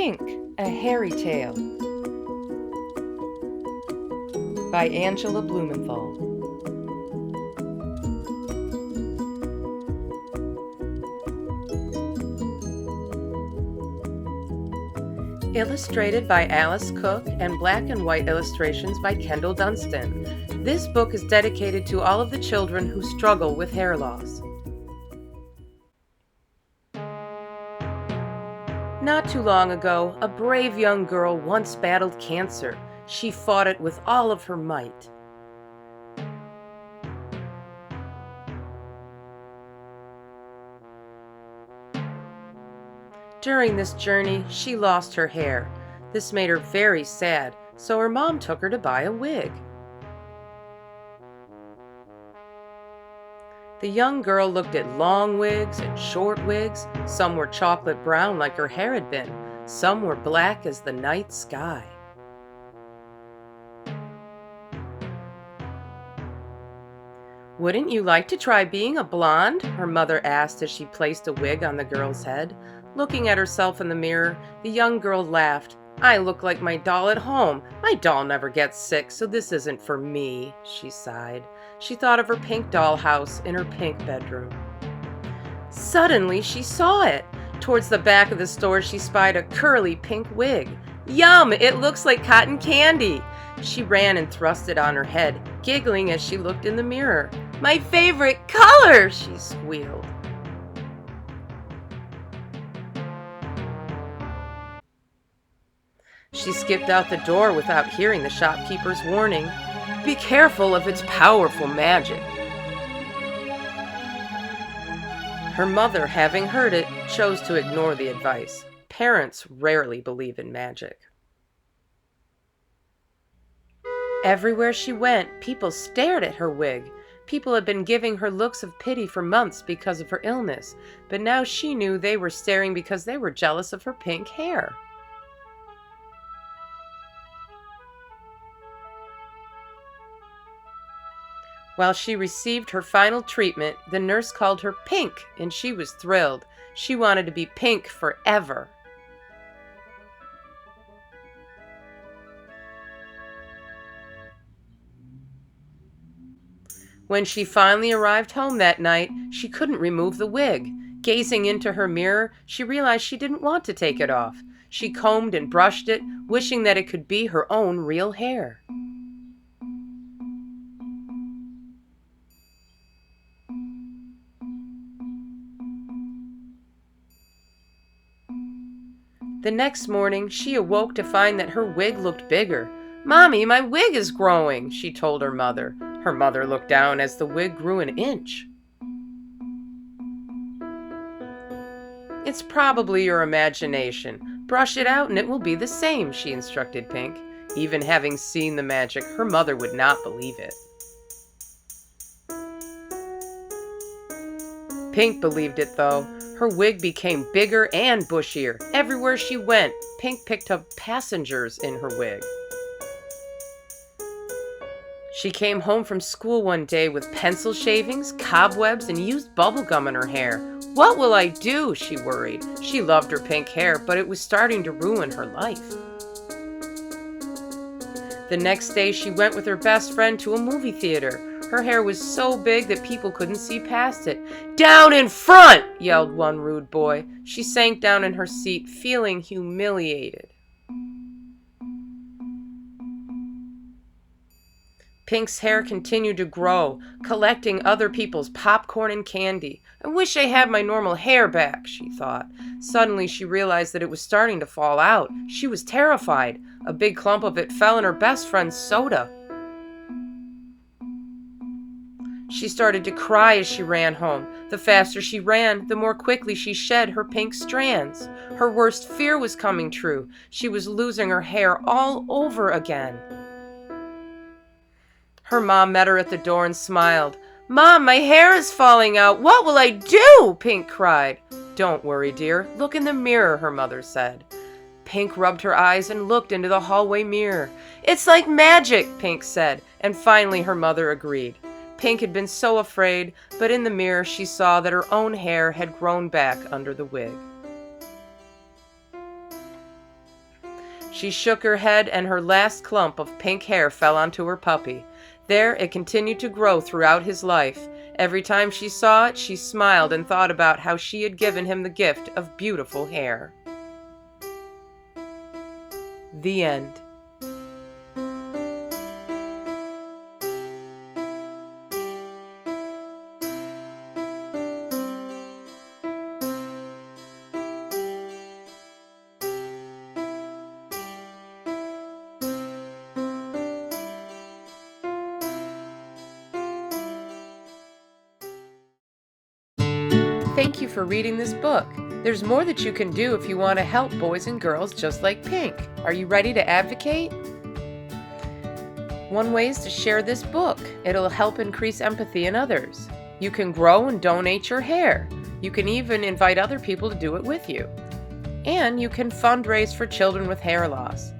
Pink, A Hairy Tale by Angela Blumenthal. Illustrated by Alice Cook and black and white illustrations by Kendall Dunstan. This book is dedicated to all of the children who struggle with hair loss. Not too long ago, a brave young girl once battled cancer. She fought it with all of her might. During this journey, she lost her hair. This made her very sad, so her mom took her to buy a wig. The young girl looked at long wigs and short wigs. Some were chocolate brown like her hair had been. Some were black as the night sky. "Wouldn't you like to try being a blonde?" her mother asked as she placed a wig on the girl's head. Looking at herself in the mirror, the young girl laughed. "I look like my doll at home. My doll never gets sick, so this isn't for me," she sighed. She thought of her pink dollhouse in her pink bedroom. Suddenly, she saw it. Towards the back of the store, she spied a curly pink wig. "Yum! It looks like cotton candy!" She ran and thrust it on her head, giggling as she looked in the mirror. "My favorite color!" she squealed. She skipped out the door without hearing the shopkeeper's warning. "Be careful of its powerful magic." Her mother, having heard it, chose to ignore the advice. Parents rarely believe in magic. Everywhere she went, people stared at her wig. People had been giving her looks of pity for months because of her illness, but now she knew they were staring because they were jealous of her pink hair. While she received her final treatment, the nurse called her Pink, and she was thrilled. She wanted to be pink forever. When she finally arrived home that night, she couldn't remove the wig. Gazing into her mirror, she realized she didn't want to take it off. She combed and brushed it, wishing that it could be her own real hair. The next morning, she awoke to find that her wig looked bigger. "Mommy, my wig is growing," she told her mother. Her mother looked down as the wig grew an inch. "It's probably your imagination. Brush it out and it will be the same," she instructed Pink. Even having seen the magic, her mother would not believe it. Pink believed it, though. Her wig became bigger and bushier. Everywhere she went, Pink picked up passengers in her wig. She came home from school one day with pencil shavings, cobwebs, and used bubble gum in her hair. "What will I do?" she worried. She loved her pink hair, but it was starting to ruin her life. The next day, she went with her best friend to a movie theater. Her hair was so big that people couldn't see past it. "Down in front!" yelled one rude boy. She sank down in her seat, feeling humiliated. Pink's hair continued to grow, collecting other people's popcorn and candy. "I wish I had my normal hair back," she thought. Suddenly, she realized that it was starting to fall out. She was terrified. A big clump of it fell in her best friend's soda. She started to cry as she ran home. The faster she ran, the more quickly she shed her pink strands. Her worst fear was coming true. She was losing her hair all over again. Her mom met her at the door and smiled. "Mom, my hair is falling out. What will I do?" Pink cried. "Don't worry, dear. Look in the mirror," her mother said. Pink rubbed her eyes and looked into the hallway mirror. "It's like magic," Pink said, and finally her mother agreed. Pink had been so afraid, but in the mirror she saw that her own hair had grown back under the wig. She shook her head, and her last clump of pink hair fell onto her puppy. There it continued to grow throughout his life. Every time she saw it, she smiled and thought about how she had given him the gift of beautiful hair. The end. Thank you for reading this book. There's more that you can do if you want to help boys and girls just like Pink. Are you ready to advocate? One way is to share this book. It'll help increase empathy in others. You can grow and donate your hair. You can even invite other people to do it with you. And you can fundraise for children with hair loss.